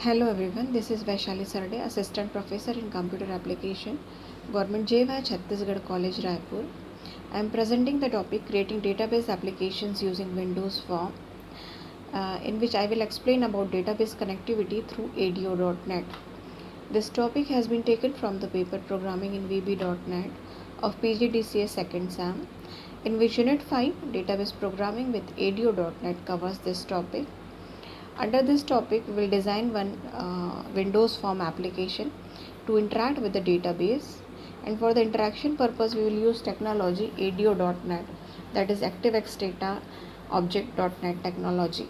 Hello everyone, this is Vaishali Sarde, Assistant Professor in Computer Application, Government JY Chhattisgarh College, Raipur. I am presenting the topic Creating Database Applications Using Windows Form, in which I will explain about database connectivity through ADO.NET. This topic has been taken from the paper Programming in VB.NET of PGDCA Second SAM, in which Unit 5 Database Programming with ADO.NET covers this topic. Under this topic, we will design one Windows Form application to interact with the database, and for the interaction purpose we will use technology ADO.NET, that is ActiveX Data Object.NET technology.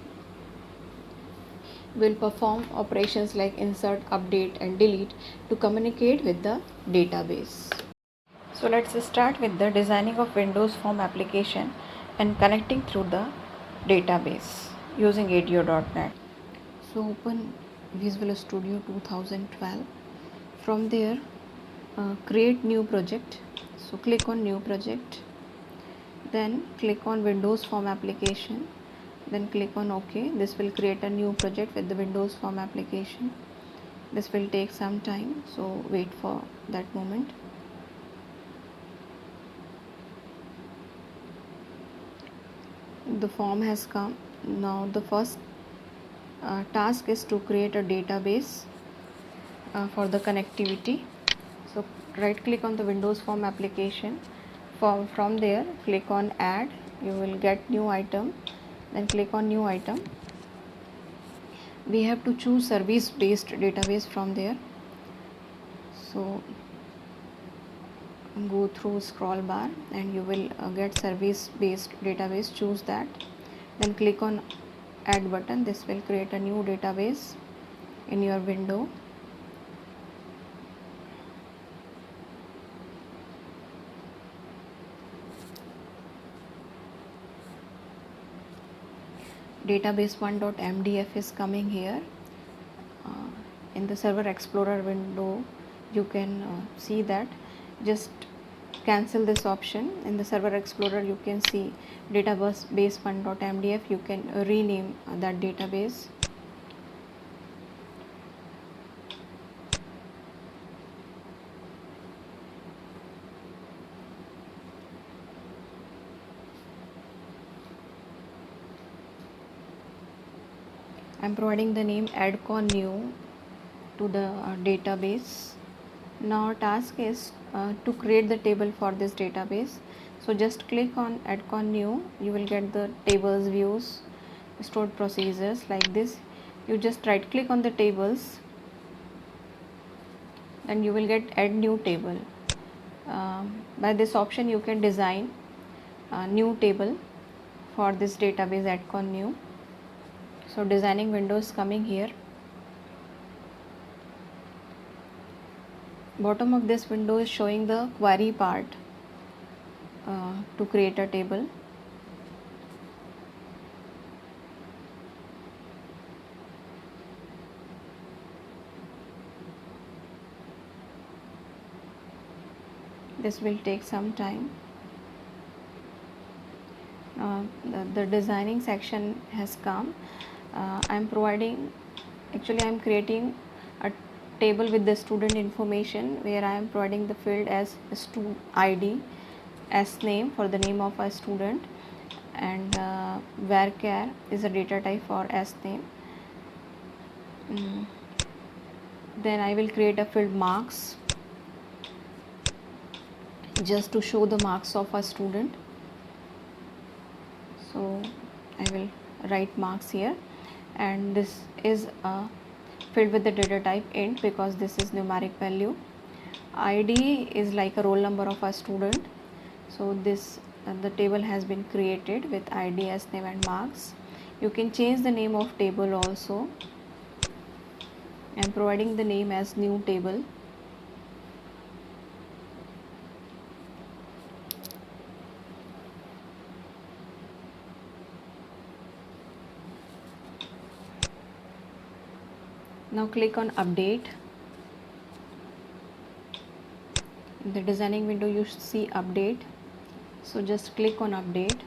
We will perform operations like insert, update and delete to communicate with the database. So let's start with the designing of Windows Form application and connecting through the database using ADO.NET. So open Visual Studio 2012. From there, create new project. So click on new project. Then click on Windows Form application. Then click on OK. This will create a new project with the Windows Form application. This will take some time, so wait for that moment. The form has come. Now the first task is to create a database for the connectivity. So right click on the Windows Form application. From there click on add. You will get new item. Then click on new item. We have to choose service based database from there. So go through scroll bar and you will get service based database. Choose that. Then click on add button. This will create a new database in your window. Database1.mdf is coming here. In the Server Explorer window you can see that. Just cancel this option. In the Server Explorer you can see database1.mdf. You can rename that database. I am providing the name addcon new to the database. Now task is to create the table for this database. So just click on addcon new. You will get the tables, views, stored procedures like this. You just right click on the tables and you will get add new table. By this option you can design a new table for this database addcon new. So designing window is coming here. Bottom of this window is showing the query part to create a table. This will take some time. The designing section has come. I am creating a table with the student information, where I am providing the field as stu ID, s name for the name of a student, and varchar is a data type for s name. Then I will create a field marks, just to show the marks of a student. So I will write marks here, and this is filled with the data type int because this is numeric value. ID is like a roll number of a student. So this the table has been created with ID, s name and marks. You can change the name of table also. I am providing the name as new table. Now click on update. In the designing window you should see update. So just click on update.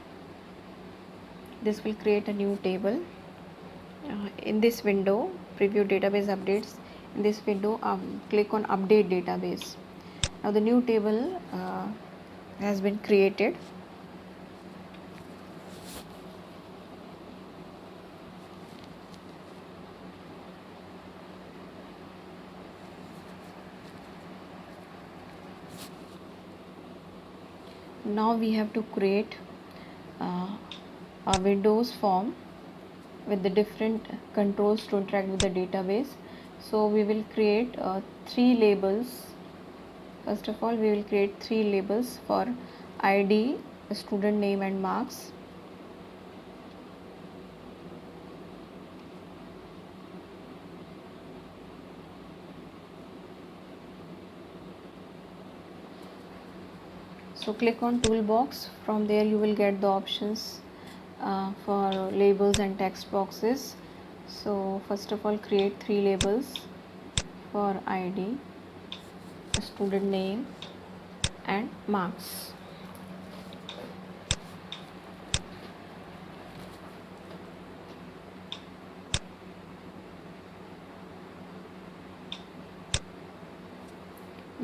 This will create a new table. In this window preview database updates. In this window, click on update database. Now the new table has been created. Now we have to create a Windows form with the different controls to interact with the database. So we will create 3 labels. First of all, we will create 3 labels for ID, student name and marks. So click on toolbox. From there you will get the options for labels and text boxes. So first of all, create 3 labels for ID, student name and marks.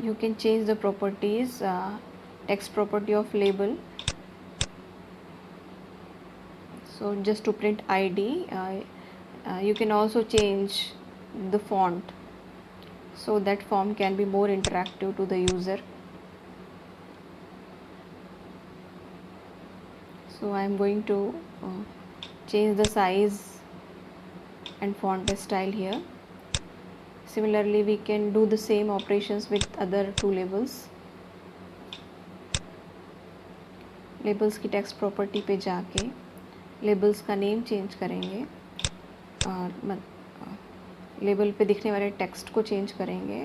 You can change the properties, text property of label. So just to print ID, you can also change the font so that form can be more interactive to the user. So I am going to change the size and font style here. Similarly, we can do the same operations with other 2 labels. Labels की text property पे जाके labels का name change करेंगे और label पे दिखने वाले text को चेंज करेंगे.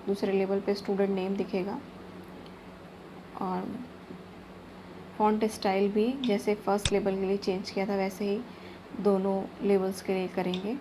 दूसरे लेबल पे स्टूडेंट नेम दिखेगा और फॉन्ट स्टाइल भी जैसे फर्स्ट लेबल के लिए चेंज किया था वैसे ही दोनों लेबल्स के लिए करेंगे.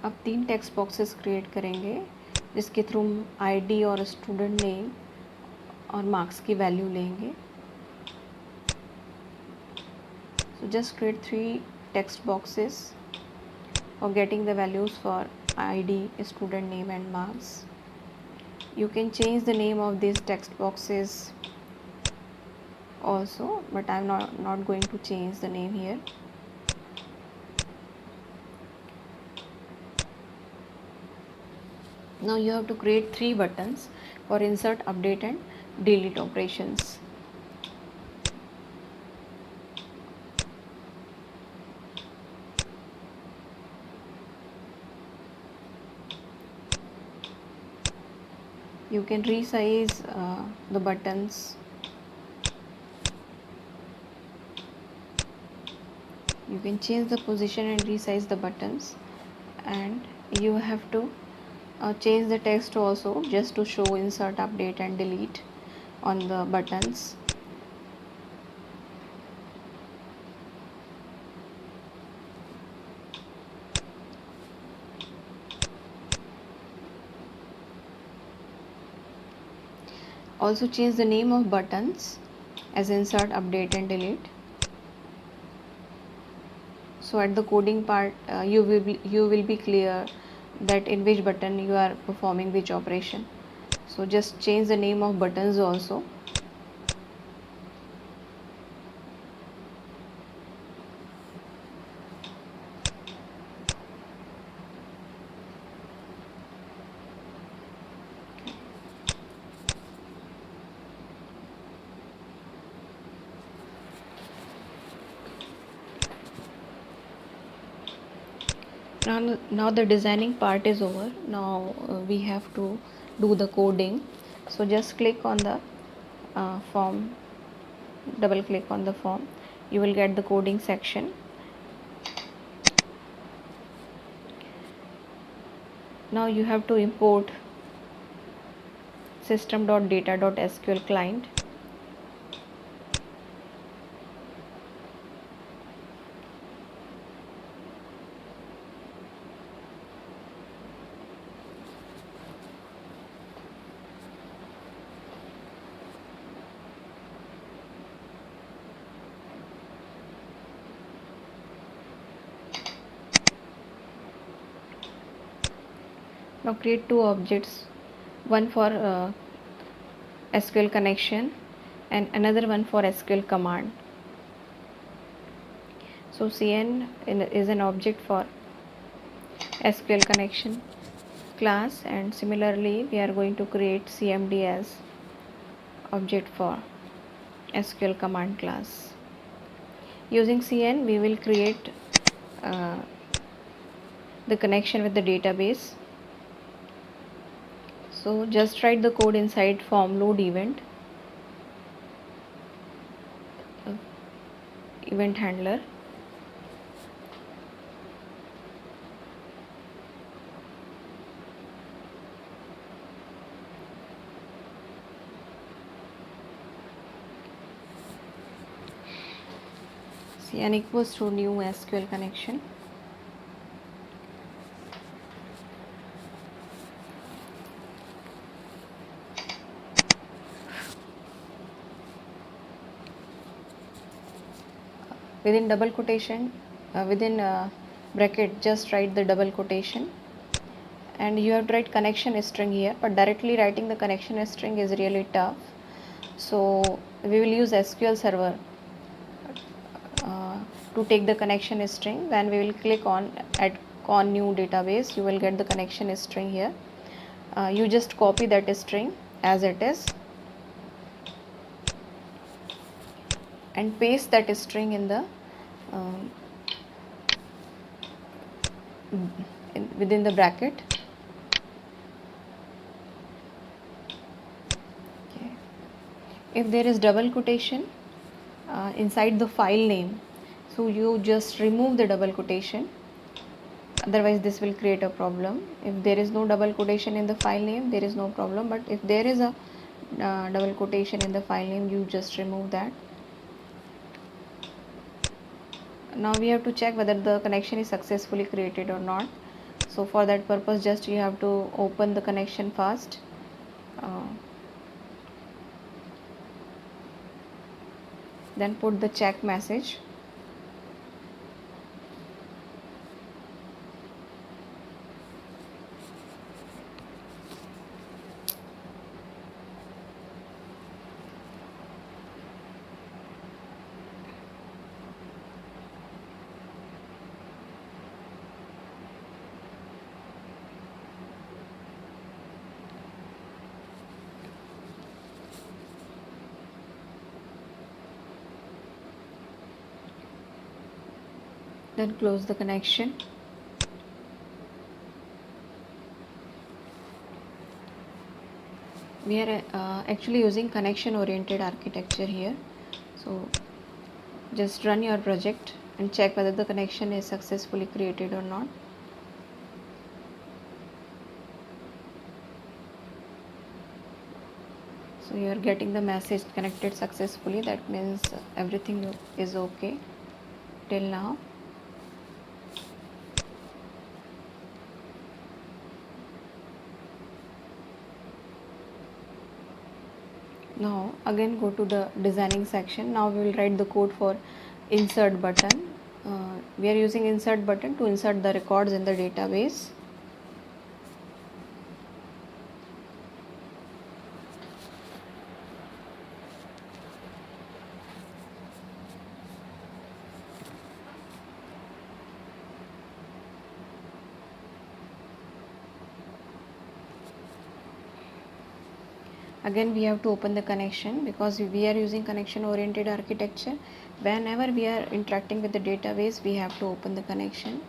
अब 3 टेक्स्ट बॉक्सेस क्रिएट करेंगे जिसके थ्रू आईडी और स्टूडेंट नेम और मार्क्स की वैल्यू लेंगे. So just create 3 text boxes for getting the values for ID, student name and marks. You can change the name of these text boxes also, but I'm not going to change the name here. Now you have to create 3 buttons for insert, update and delete operations. You can resize the buttons. You can change the position and resize the buttons, and you have to change the text also just to show insert, update and delete on the buttons. Also change the name of buttons as insert, update and delete. So at the coding part you will be clear that in which button you are performing which operation. So just change the name of buttons also. Now the designing part is over. Now we have to do the coding. So just click on the form, double click on the form, you will get the coding section. Now you have to import system.data.sql client. Now create two objects, one for SQL connection and another one for SQL command. So CN is an object for SQL connection class, and similarly we are going to create CMD as object for SQL command class. Using CN we will create the connection with the database. So just write the code inside form load event, event handler. CN equals to new SQL connection. Within double quotation, within bracket, just write the double quotation, and you have to write connection string here, but directly writing the connection string is really tough. So we will use SQL server to take the connection string. Then we will click on add con new database. You will get the connection string here. You just copy that string as it is and paste that string in the within the bracket. Okay. If there is double quotation inside the file name, so you just remove the double quotation, otherwise this will create a problem. If there is no double quotation in the file name, there is no problem, but if there is a double quotation in the file name, you just remove that. Now we have to check whether the connection is successfully created or not. So for that purpose, just you have to open the connection first. Then put the check message. Then close the connection. We are actually using connection oriented architecture here. So just run your project and check whether the connection is successfully created or not. So you are getting the message connected successfully. That means everything is okay till now. Now again go to the designing section. Now we will write the code for insert button. We are using insert button to insert the records in the database. Again we have to open the connection, because we are using connection oriented architecture. Whenever we are interacting with the database, we have to open the connection.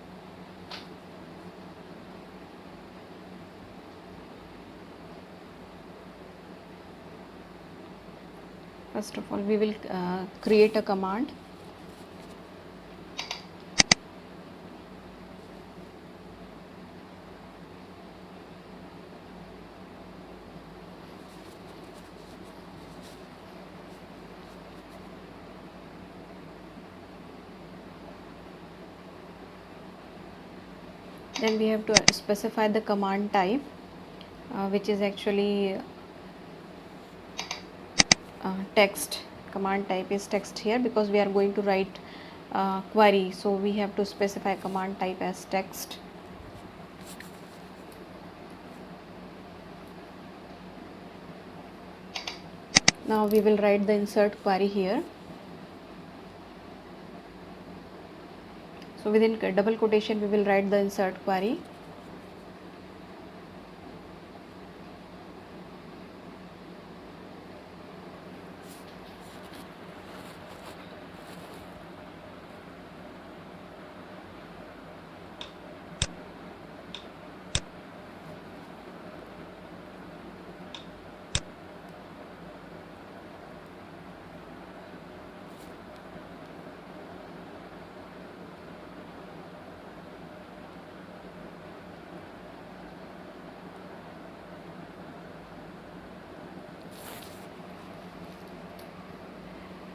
First of all, we will create a command. Then we have to specify the command type, which is actually text. Command type is text here because we are going to write query, so we have to specify command type as text. Now we will write the insert query here. So within double quotation we will write the insert query.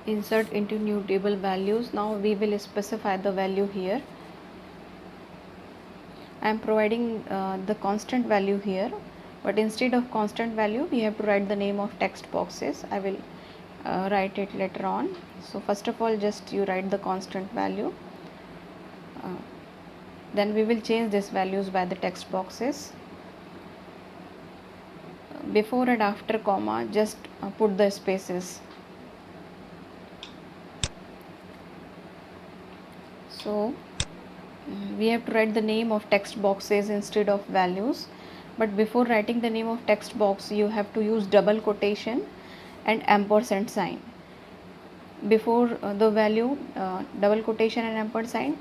Insert into new table values. Now we will specify the value here. I am providing the constant value here, but instead of constant value we have to write the name of text boxes. I will write it later on. So first of all, just you write the constant value, then we will change these values by the text boxes. Before and after comma, just put the spaces. So we have to write the name of text boxes instead of values, but before writing the name of text box you have to use double quotation and ampersand sign. Before the value, double quotation and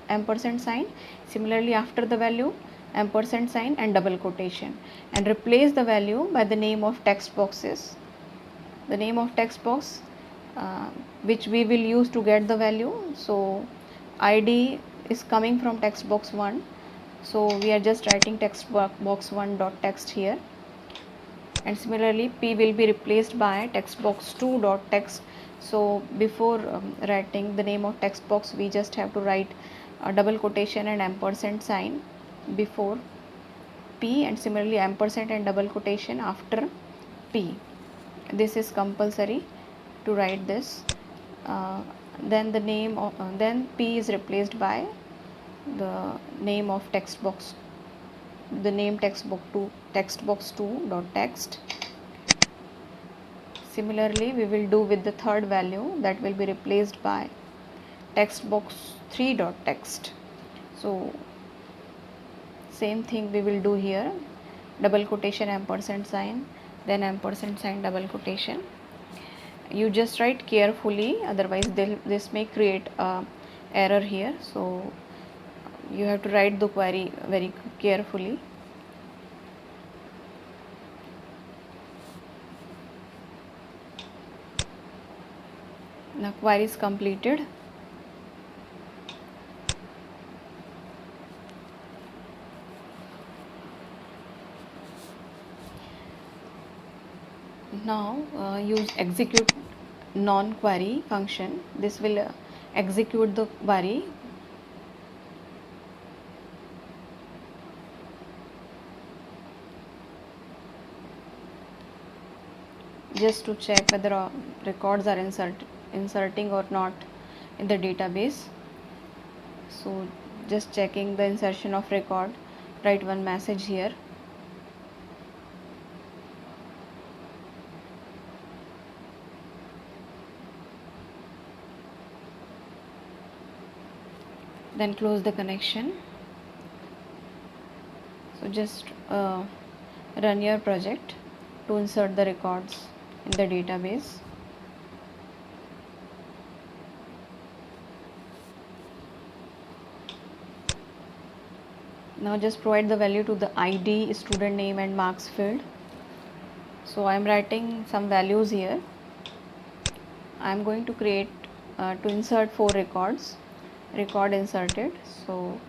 ampersand sign. Similarly after the value, ampersand sign and double quotation, and replace the value by the name of text boxes. The name of text box which we will use to get the value. So id is coming from text box 1, so we are just writing text box 1 dot text here, and similarly p will be replaced by text box 2 dot text. So before writing the name of text box, we just have to write a double quotation and ampersand sign before p, and similarly ampersand and double quotation after p. This is compulsory to write this. Then the name of then p is replaced by the name of text box, the name text box 2 dot text. Similarly we will do with the third value, that will be replaced by text box 3 dot text. So same thing we will do here, double quotation ampersand sign, then ampersand sign double quotation. You just write carefully, otherwise this may create a error here. So you have to write the query very carefully. Now query is completed. Now use execute non-query function. This will execute the query. Just to check whether records are inserting or not in the database. So just checking the insertion of record, write one message here. Then close the connection. So just run your project to insert the records in the database. Now just provide the value to the ID, student name and marks field. So I am writing some values here. I'm going to create to insert 4 records. Record inserted. So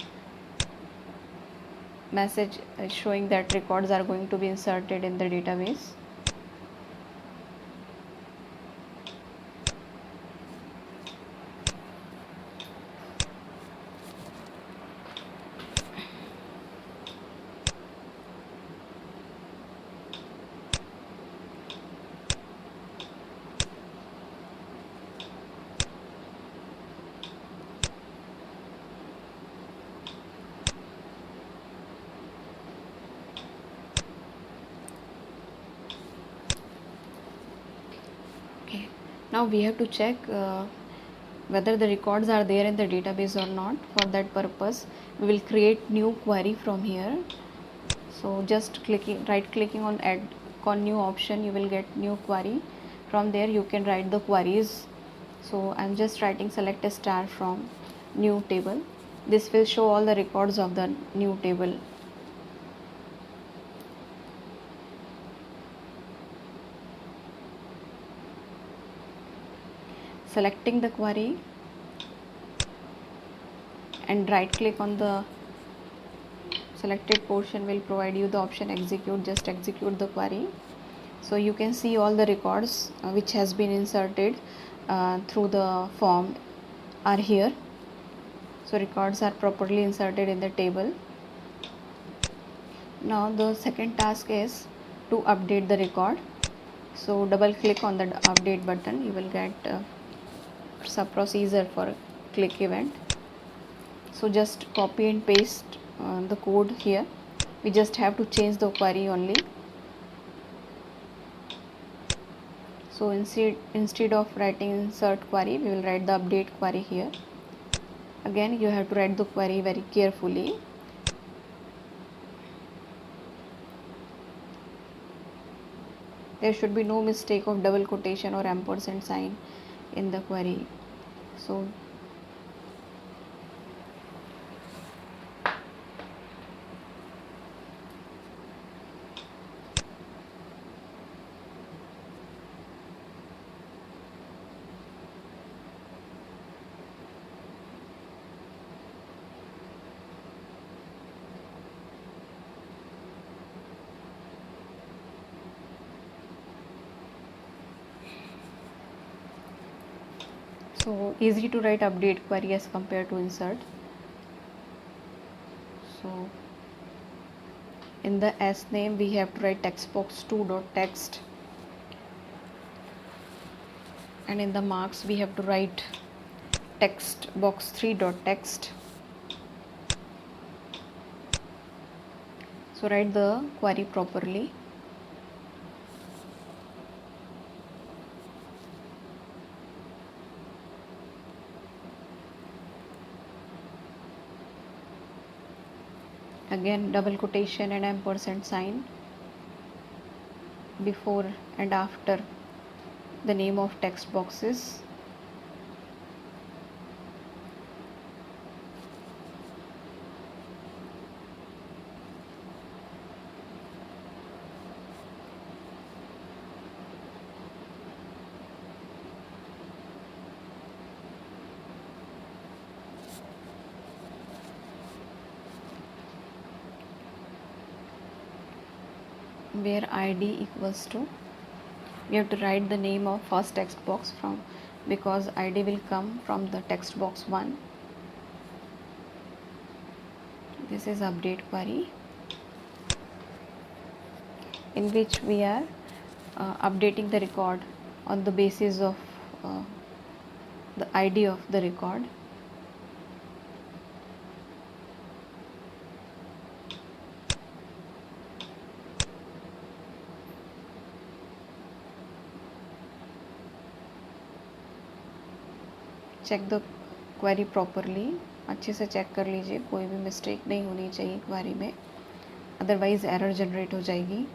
message is showing that records are going to be inserted in the database. Okay, now we have to check whether the records are there in the database or not. For that purpose, we will create new query from here. So just right clicking on add on new option, you will get new query. From there you can write the queries. So I'm just writing select a star from new table. This will show all the records of the new table. Selecting the query and right click on the selected portion will provide you the option execute. Just execute the query. So you can see all the records which has been inserted through the form are here. So records are properly inserted in the table. Now the second task is to update the record. So double click on the update button. You will get sub procedure for click event. So just copy and paste the code here. We just have to change the query only. So instead of writing insert query, we will write the update query here. Again, you have to write the query very carefully. There should be no mistake of double quotation or ampersand sign in the query. So easy to write update query as compared to insert. So in the S name we have to write textbox2.text, and in the marks we have to write textbox3.text. So write the query properly. Again, double quotation and ampersand sign before and after the name of text boxes. Where id equals to, we have to write the name of first text box from, because id will come from the text box 1. This is update query in which we are updating the record on the basis of the id of the record. Check the query properly, अच्छे से check कर लीजिए, कोई भी mistake नहीं होनी चाहिए query में, अदरवाइज एरर जनरेट हो जाएगी।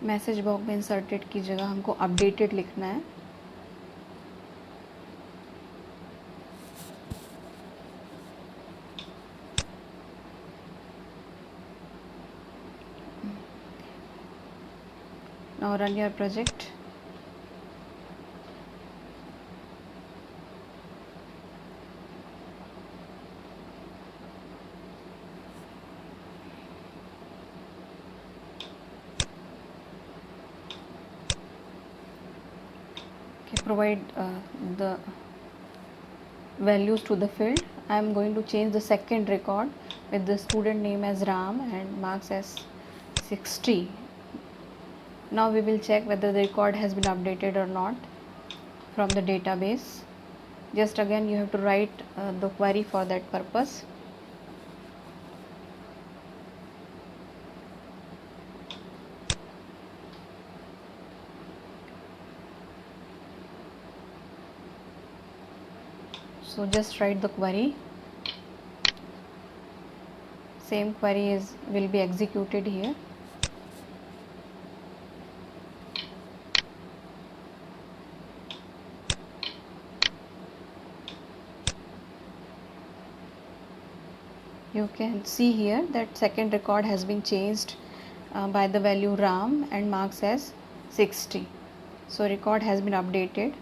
मैसेज बॉक्स में इंसर्टेड की जगह हमको अपडेटेड लिखना है। Now run your project. Okay, provide the values to the field. I am going to change the second record with the student name as Ram and marks as 60. Now we will check whether the record has been updated or not from the database. Just again you have to write the query for that purpose. So just write the query. Same query will be executed here. You can see here that second record has been changed by the value Ram and marks as 60. So record has been updated.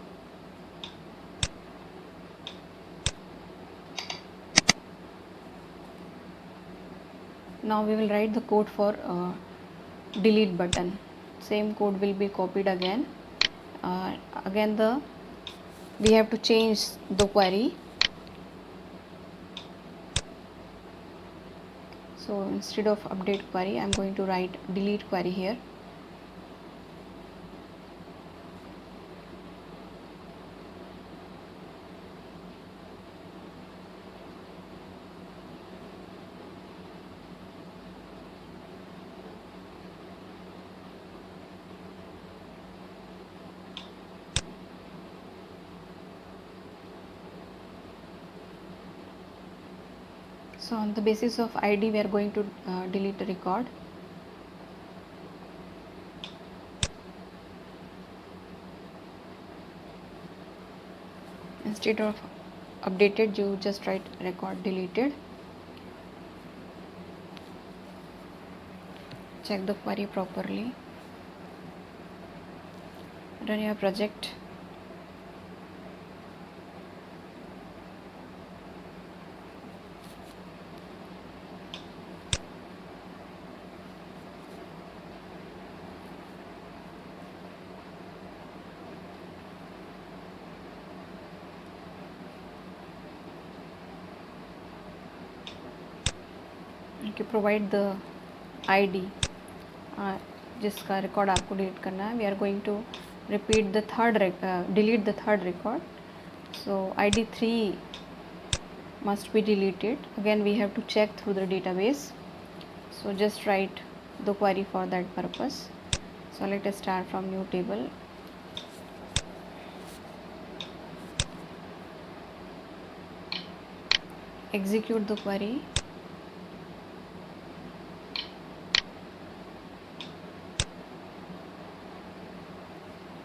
Now we will write the code for delete button. Same code will be copied again. Again we have to change the query. So instead of update query, I am going to write delete query here. So on the basis of ID, we are going to delete the record. Instead of updated, you just write record deleted. Check the query properly. Run your project. Okay, provide the ID जिसका record आपको delete करना है. We are going to repeat the third delete the third record. So ID3 must be deleted. Again we have to check through the database. So just write the query for that purpose. So let us start from new table. Execute the query.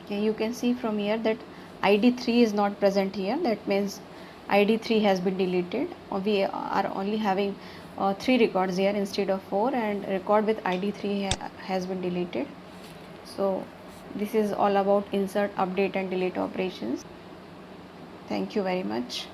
Okay, you can see from here that ID3 is not present here. That means ID3 has been deleted. We are only having 3 records here instead of 4, and record with ID3 has been deleted. So this is all about insert, update and delete operations. Thank you very much.